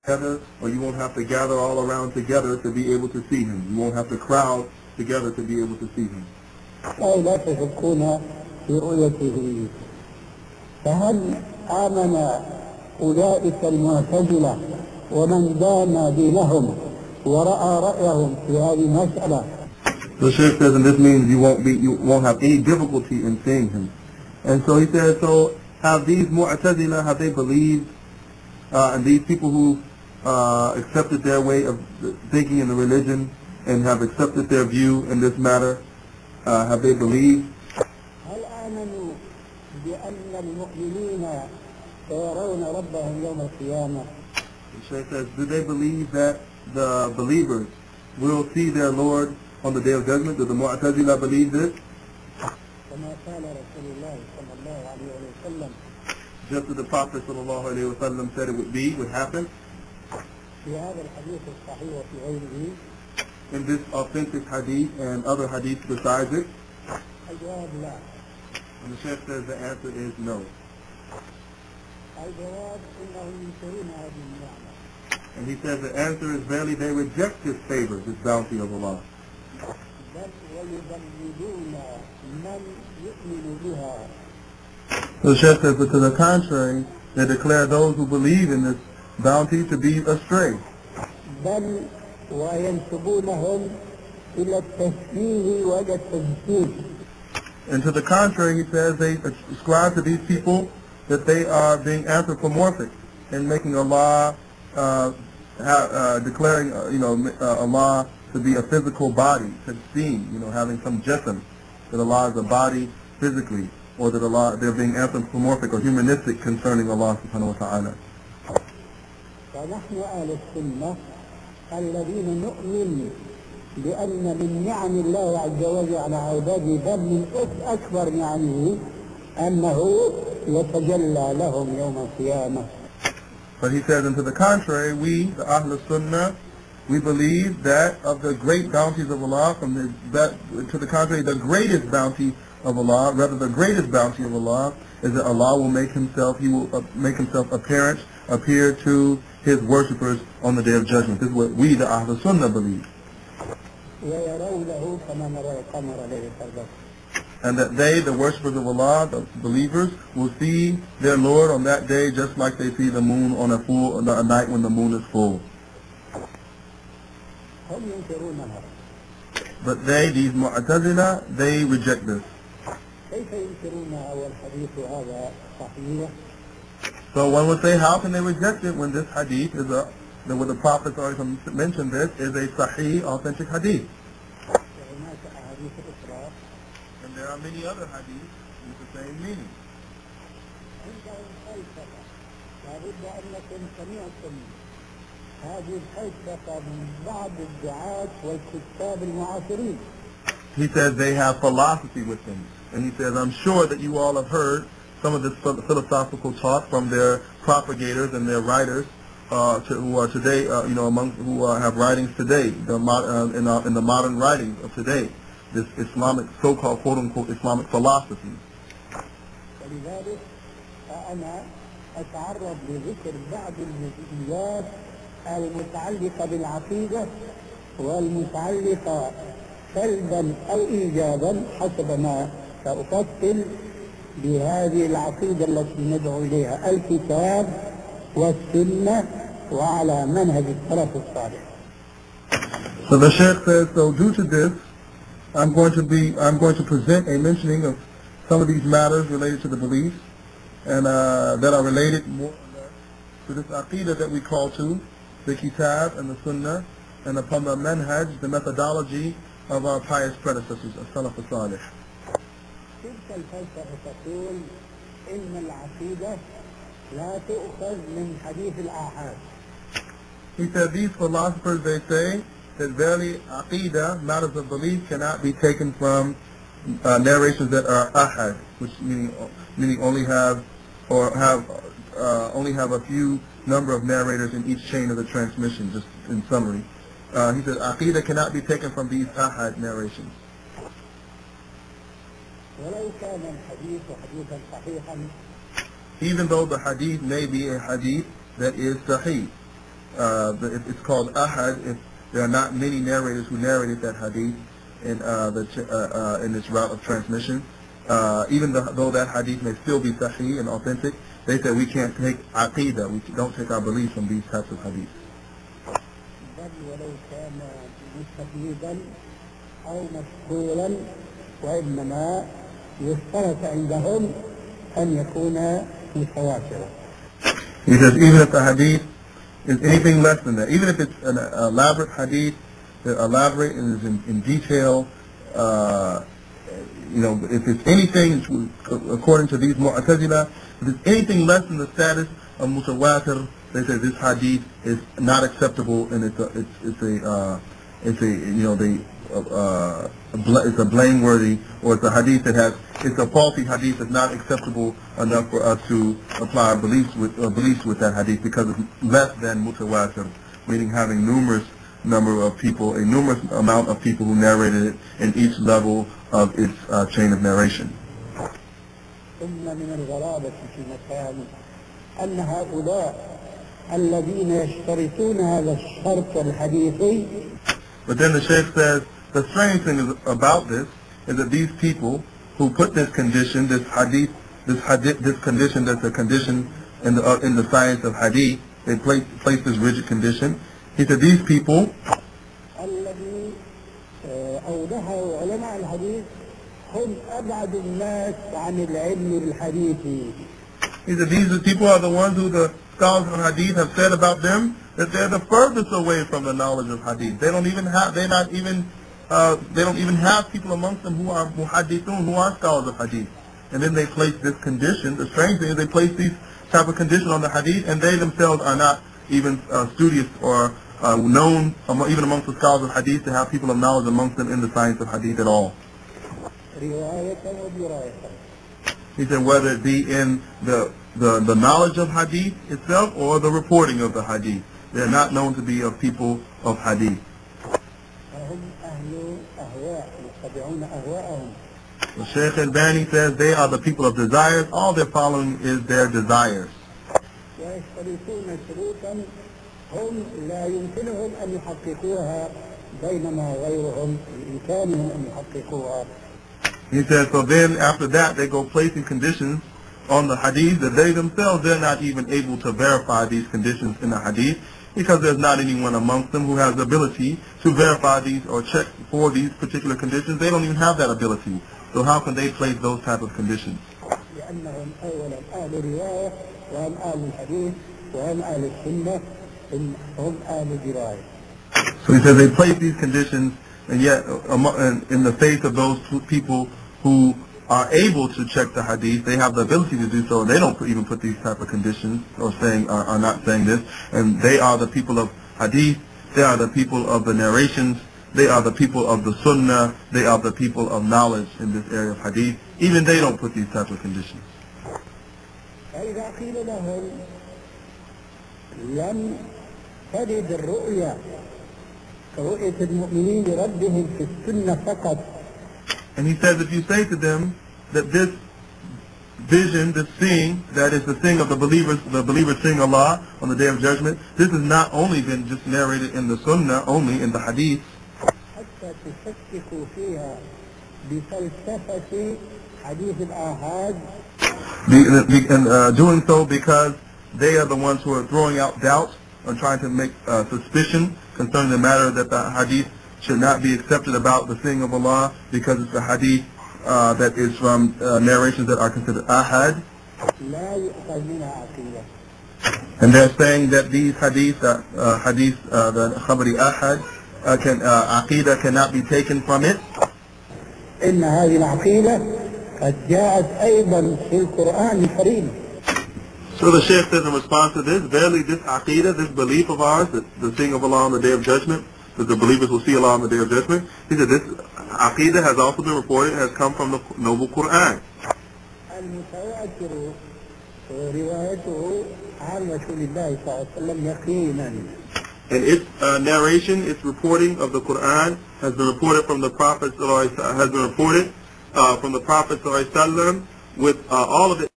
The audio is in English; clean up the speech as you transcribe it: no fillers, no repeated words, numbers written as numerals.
together, or you won't have to gather all around together to be able to see him. You won't have to crowd together to be able to see him. أو لا تشكون في رؤيته. فهل آمن أولئك المعتزلة ومن دان دينهم ورأى رأيهم في هذه المسألة؟ The Shaykh says, and this means you won't have any difficulty in seeing him. And so he says, so have these Mu'tazila, have they believed, and these people who accepted their way of thinking in the religion and have accepted their view in this matter, have they believed? هل آمنوا بأن المؤمنين سيرون ربهم يوم القيامة؟ The Shaykh says, do they believe that the believers will see their Lord on the Day of Judgment? Do the Mu'tazila believe this? كما قال رسول الله صلى الله عليه وسلم. Just as the Prophet sallallahu alaihi wasallam said it would happen. في هذا الحديث الصحيح وفي غيره. In this authentic hadith and other hadiths besides it. الجواب لا. And the Shaykh says the answer is no. الجواب إنهم ينكرون هذه النعمة. And he says the answer is verily they reject his favor, this bounty of Allah. بل ويضللون من يؤمن بها. So the Shaykh says, but to the contrary, they declare those who believe in this bounty to be astray. بل وينسبونهم إلى التشبيه وإلى التجسيد. And to the contrary, he says they ascribe to these people that they are being anthropomorphic and making Allah, declaring, Allah to be a physical body, tajseem, having some jism, that Allah is a body physically, or that Allah, they're being anthropomorphic or humanistic concerning Allah subhanahu wa ta'ala. فنحن أهل السنة الذين نؤمن بأن من نعم الله عز وجل على عباده بل من أكبر نعمه أنه يتجلى لهم يوم القيامة. But he says, and to the contrary, we, the Ahl Sunnah, we believe that of the great bounties of Allah, to the contrary, the greatest bounty of Allah, rather the greatest bounty of Allah, is that Allah will make himself, he will make himself appear to his worshippers on the Day of Judgment. This is what we, the Ahl Sunnah, believe. And that they, the worshippers of Allah, the believers, will see their Lord on that day just like they see the moon on a night when the moon is full. But they, these Mu'tazila, they reject this. So one would say, how can they reject it when this hadith is when the Prophet already mentioned this, is a sahih, authentic hadith? And there are many other hadiths with the same meaning. He says they have philosophy with them. And he says, I'm sure that you all have heard some of this philosophical talk from their propagators and their writers who are today, who have writings today, in the modern writings of today, this Islamic, so-called quote-unquote Islamic philosophy. ولذلك أنا أتعرض لذكر بعض الجزئيات المتعلقة بالعقيدة والمتعلقة سلبا أو إيجابا حسب ما سأفصل بهذه العقيدة التي ندعو إليها الكتاب والسنة وعلى منهج السلف الصالح. So the Shaykh says, so due to this, I'm going to present a mentioning of some of these matters related to the beliefs and that are related more to this aqidah that we call to the kitab and the sunnah, and upon the manhaj, the methodology of our pious predecessors, as-Salaf al-Salih. تلك الفلسفة تقول إن العقيدة لا تؤخذ من حديث الآحاد. He said these philosophers, they say that verily aqidah, matters of belief, cannot be taken from narrations that are ahad, which meaning only have a few number of narrators in each chain of the transmission. Just in summary, he said aqidah cannot be taken from these ahad narrations. Even though the hadith may be a hadith that is sahih, it's called ahad if there are not many narrators who narrated that hadith in in its route of transmission. Even though that hadith may still be sahih and authentic, they said we can't take aqidah, we don't take our beliefs from these types of hadiths. بل ولو كان مستفيدا أو مشهورا وإنما يشترط عندهم أن يكون متواترا. He says even if the hadith is anything less than that, even if it's an elaborate hadith, elaborate and is in detail, if it's anything according to these Mu'tazila, if it's anything less than the status of mutawatir, they say this hadith is not acceptable, and it's a blameworthy, or it's a hadith it's a faulty hadith that's not acceptable enough for us to apply our beliefs with that hadith because it's less than mutawatir, meaning having numerous amount of people who narrated it in each level of its chain of narration. ثم من الغرابة في مكان أن هؤلاء الذين يشترطون هذا الشرط الحديثي. But then the Shaykh says the strange thing about this is that these people who put this condition, this condition that's a condition in the science of hadith, they place this rigid condition. He said these people الذي أوضحه علماء الحديث هم أبعد الناس عن العلم بالحديث. He said these people are the ones who the scholars of hadith have said about them that they're the furthest away from the knowledge of hadith. They don't even have people amongst them who are muhaddithun, who are scholars of hadith. And then they place this condition. The strange thing is they place these type of condition on the hadith, and they themselves are not even studious or known even amongst the scholars of hadith to have people of knowledge amongst them in the science of hadith at all. He said whether it be in the knowledge of hadith itself or the reporting of the hadith, they are not known to be of people of hadith. The Shaykh al-Albaanee says they are the people of desires. All they're following is their desires. هم لا يمكنهم أن يحققوها بينما غيرهم بإمكانهم أن يحققوها. He says, so then after that they go placing conditions on the hadith that they themselves, they're not even able to verify these conditions in the hadith because there's not anyone amongst them who has the ability to verify these or check for these particular conditions. They don't even have that ability. So how can they place those type of conditions? لأنهم أولا أهل الرواية وهم أهل الحديث وهم أهل السنة. So he says they place these conditions, and yet in the face of those people who are able to check the hadith, they have the ability to do so, and they don't even put these type of conditions or are not saying this. And they are the people of hadith, they are the people of the narrations, they are the people of the sunnah, they are the people of knowledge in this area of hadith. Even they don't put these type of conditions. لم ترد الرؤيا كرؤية المؤمنين لربهم في السنة فقط. And he says if you say to them that this vision, this seeing, that is the seeing of the believers seeing Allah on the Day of Judgment, this has not only been just narrated in the Sunnah, only in the Hadith. حتى تشككوا فيها بفلسفة حديث الآحاد. And doing so because they are the ones who are throwing out doubts and trying to make suspicion concerning the matter that the hadith should not be accepted about the seeing of Allah because it's a hadith that is from narrations that are considered ahad. And they're saying that these hadith, the khabari ahad, aqidah cannot be taken from it. إن هذه العقيدة قد جاءت أيضا في القرآن الكريم. So the Shaykh says in response to this, verily this aqidah, this belief of ours, that the seeing of Allah on the Day of Judgment, that the believers will see Allah on the Day of Judgment, he said this aqidah has also been reported, has come from the Noble Quran. المتواتر روايته عن رسول الله صلى الله عليه وسلم يقينا. And its narration, its reporting of the Quran has been reported from the Prophet ﷺ with all of it